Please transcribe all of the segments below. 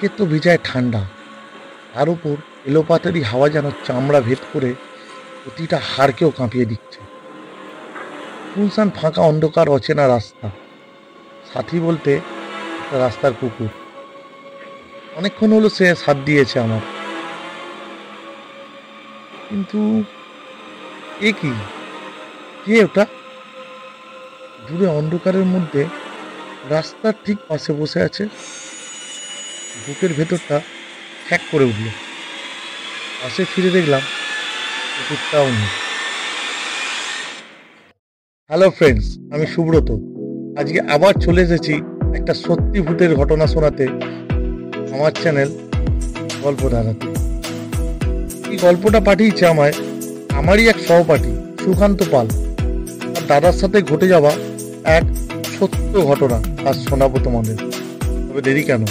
একে তো বেজায় ঠান্ডা, তার উপর এলোপাতাড়ি হাওয়া যেন চামড়া ভেদ করে প্রতিটা হাড়কেও কাঁপিয়ে দিচ্ছে। শুনশান ফাঁকা অন্ধকার অচেনা রাস্তা, সাথী বলতে একটা রাস্তার কুকুর। অনেকক্ষণ হলো সে সাথ দিয়েছে আমার, কিন্তু এ কি, কে ওটা? দূরে অন্ধকারের মধ্যে রাস্তার ঠিক পাশে বসে আছে। বুকের ভেতরটা ঠ্যাক করে উঠল। পাশে ফিরে দেখলাম কুকুরটাও নেই। হ্যালো ফ্রেন্ডস, আমি সুব্রত। আজকে আবার চলে এসেছি একটা সত্যি ভূতের ঘটনা শোনাতে আমার চ্যানেল গল্পধারাতে। এই গল্পটা পাঠিয়েছে আমায় আমারই এক সহপাঠী সুকান্ত পাল। তার দাদার সাথে ঘটে যাওয়া এক সত্য ঘটনা আজ শোনাবো তোমাদের। তবে দেরি কেন,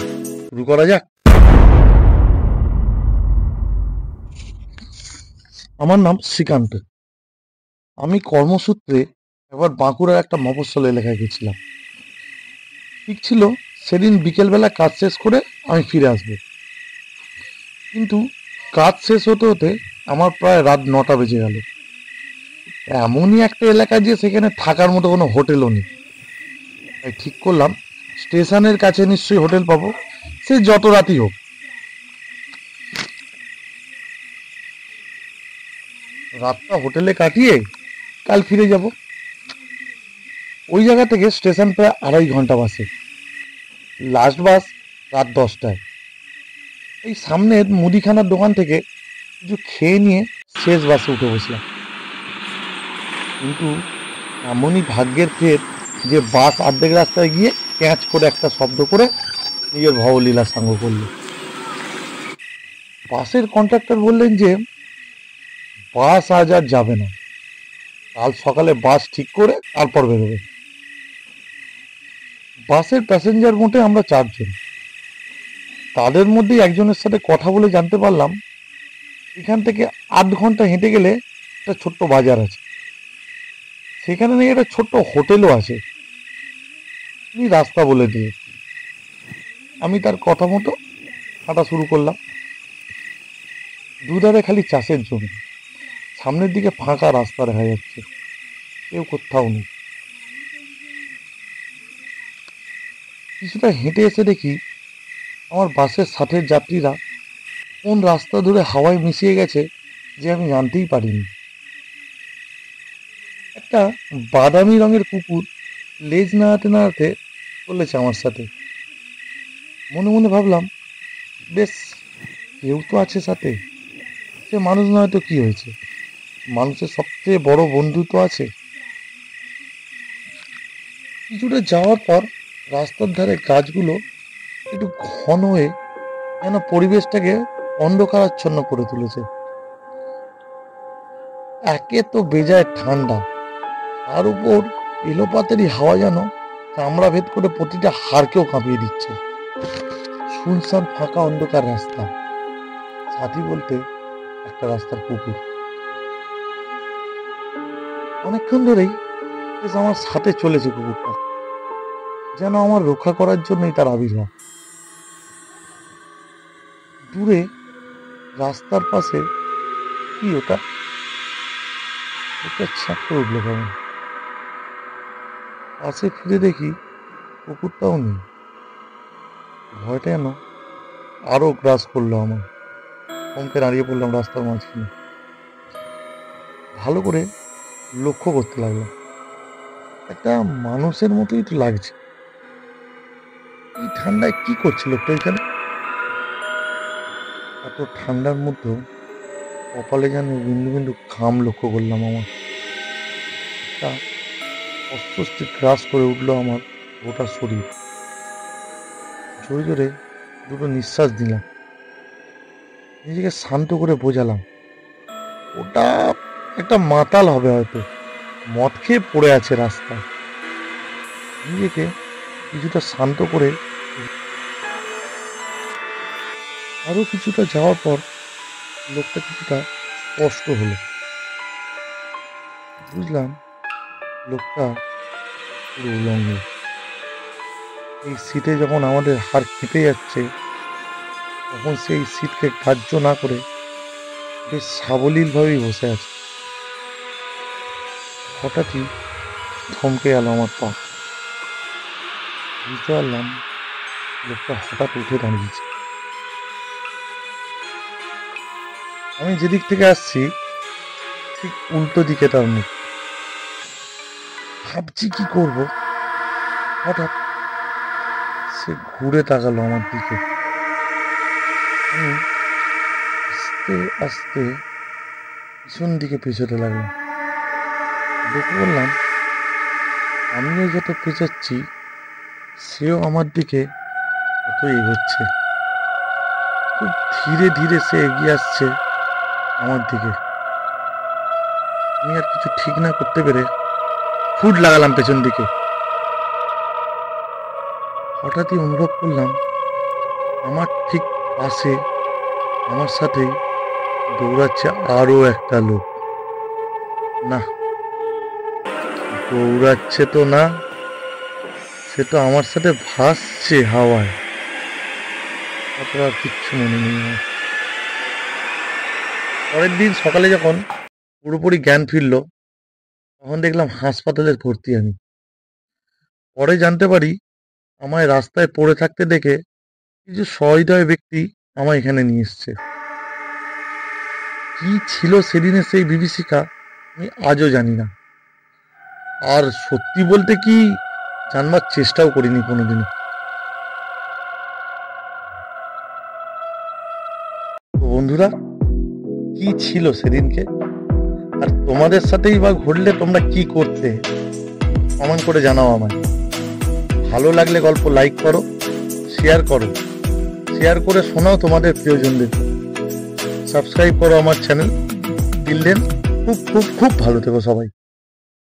শুরু করা যাক। আমার নাম শ্রীকান্ত। আমি কর্মসূত্রে একবার বাঁকুড়ার একটা মফস্বল এলাকায় গেছিলাম। ঠিক ছিল সেদিন বিকেলবেলা কাজ শেষ করে আমি ফিরে আসবো, কিন্তু কাজ শেষ হতে হতে আমার প্রায় রাত 9টা বেজে গেল। এমনই একটা এলাকা যে সেখানে থাকার মতো কোনো হোটেলও নেই। তাই ঠিক করলাম স্টেশনের কাছে নিশ্চয়ই হোটেল পাবো, সে যত রাতই হোক। রাতটা হোটেলে কাটিয়ে কাল ফিরে যাব। ওই জায়গা থেকে স্টেশন প্রায় 2.5 ঘন্টা বাসে। লাস্ট বাস রাত 10টায়। এই সামনের মুদিখানার দোকান থেকে কিছু খেয়ে নিয়ে শেষ বাসে উঠে বসলাম। কিন্তু এমনই ভাগ্যের ফের যে বাস অর্ধেক রাস্তায় গিয়ে ক্যাচ করে একটা শব্দ করে নিজের ভবলীলা সাঙ্গ করল। বাসের কন্ট্রাক্টর বললেন যে বাস আজ আর যাবে না, কাল সকালে বাস ঠিক করে তারপর বেরোবে। বাসের প্যাসেঞ্জার মোটে আমরা 4 জন। তাদের মধ্যে একজনের সাথে কথা বলে জানতে পারলাম এখান থেকে 8 ঘন্টা হেঁটে গেলে একটা ছোট্ট বাজার আছে, সেখানে নাকি একটা ছোট্ট হোটেলও আছে। তিনি রাস্তা বলে দিয়ে আমি তার কথা মতো হাঁটা শুরু করলাম। দুধারে খালি চাষের জমি, সামনের দিকে ফাঁকা রাস্তা দেখা যাচ্ছে, কেউ কোথাও নেই। কিছুটা হেঁটে এসে দেখি আমার বাসের সাথের যাত্রীরা কোন রাস্তা ধরে হাওয়ায় মিশিয়ে গেছে যে আমি জানতেই পারিনি। একটা বাদামি রঙের কুকুর লেজ নাড়াতে নাড়াতে চলেছে আমার সাথে। মনে মনে ভাবলাম, বেশ, কেউ তো আছে সাথে। সে মানুষ নয় তো কি হয়েছে, মানুষের সবচেয়ে বড় বন্ধু তো আছে। কিছুটা যাওয়ার পর রাস্তার ধারে গাছগুলো একটু ঘন হয়ে যেন পরিবেশটাকে অন্ধকারাচ্ছন্ন করে তুলেছে। একে তো বেজায় ঠান্ডা, তার উপর এলোপাতাড়ি হাওয়া যেন চামড়া ভেদ করে প্রতিটা হাড়কেও কাঁপিয়ে দিচ্ছে। শুনশান ফাঁকা অন্ধকার রাস্তা, সাথী বলতে একটা রাস্তার কুকুর। অনেকক্ষণ ধরেই বেশ আমার সাথে চলেছে কুকুরটা, যেন আমার রক্ষা করার জন্যই তার আবির্ভাব। দূরে রাস্তার পাশে কি ওটা, ওটা ছ্যাঁক করে উঠলো কেমন। পাশে ফিরে দেখি কুকুরটাও নেই। ভয়টা যেন আরো গ্রাস করলো আমার। থমকে দাঁড়িয়ে পড়লাম রাস্তার মাঝখানে, ভালো করে লক্ষ্য করতে লাগলাম। একটা মানুষের মতোই তো লাগছে। এই ঠান্ডায় কি করছে লোকটা এখানে? এত ঠান্ডার মধ্যেও কপালে যেন বিন্দু বিন্দু ঘাম লক্ষ্য করলাম আমার। একটা অস্বস্তি গ্রাস করে উঠলো আমার গোটা শরীর। জোরে জোরে দুটো নিঃশ্বাস দিলাম, নিজেকে শান্ত করে বোঝালাম ওটা একটা মাতাল হবে, হয়তো মদ খেয়ে পড়ে আছে রাস্তায়। নিজেকে কিছুটা শান্ত করে আরো কিছুটা যাওয়ার পর লোকটা কিছুটা স্পষ্ট হলো। বুঝলাম লোকটা পুরো উলঙ্গ। এই শীতে যখন আমাদের হাড় কেঁপে যাচ্ছে, তখন সেই শীতকে গ্রাহ্য না করে বেশ সাবলীলভাবেই বসে আছে। হঠাৎই থমকে গেল আমার পা। বুঝতে পারলাম লোকটা হঠাৎ উঠে দাঁড়িয়েছে। আমি যেদিক থেকে আসছি ঠিক উল্টো দিকে তার মুখ। ভাবছি কি করব, হঠাৎ সে ঘুরে তাকালো আমার দিকে। আমি আস্তে আস্তে পিছন দিকে পেছোতে লাগলাম। লক্ষ্য করলাম আমিও যত পেছোচ্ছি সেও আমার দিকে তত এগোচ্ছে। খুব ধীরে ধীরে সে এগিয়ে আসছে আমার দিকে। আমি আর কিছু ঠিক না করতে পেরে ফুট লাগালাম পেছন দিকে। হঠাৎই অনুভব করলাম আমার ঠিক পাশে আমার সাথে দৌড়াচ্ছে আরো একটা লোক। না, দৌড়াচ্ছে তো না, সে তো আমার সাথে ভাসছে হাওয়ায়। তারপর আর কিচ্ছু মনে নেই আমার। পরের দিন সকালে যখন পুরোপুরি জ্ঞান ফিরল তখন দেখলাম হাসপাতালে ভর্তি আমি। পরে জানতে পারি আমায় রাস্তায় পড়ে থাকতে দেখে কিছু সহৃদয় ব্যক্তি আমায় এখানে নিয়ে এসছে। কি ছিল সেদিনের সেই বিভীষিকা আমি আজও জানি না, আর সত্যি বলতে কি জানবার চেষ্টাও করিনি কোনোদিনও। তো বন্ধুরা, কি ছিল সেদিনকে, আর তোমাদের সাথেই বা ঘটলে তোমরা কি করতে, কমেন্ট করে জানাও আমায়। ভালো লাগলে গল্প লাইক করো, শেয়ার করো, শেয়ার করে শোনাও তোমাদের প্রিয়জনদের। সাবস্ক্রাইব করো আমার চ্যানেল। টিল দেন খুব খুব খুব ভালো থেকো সবাই।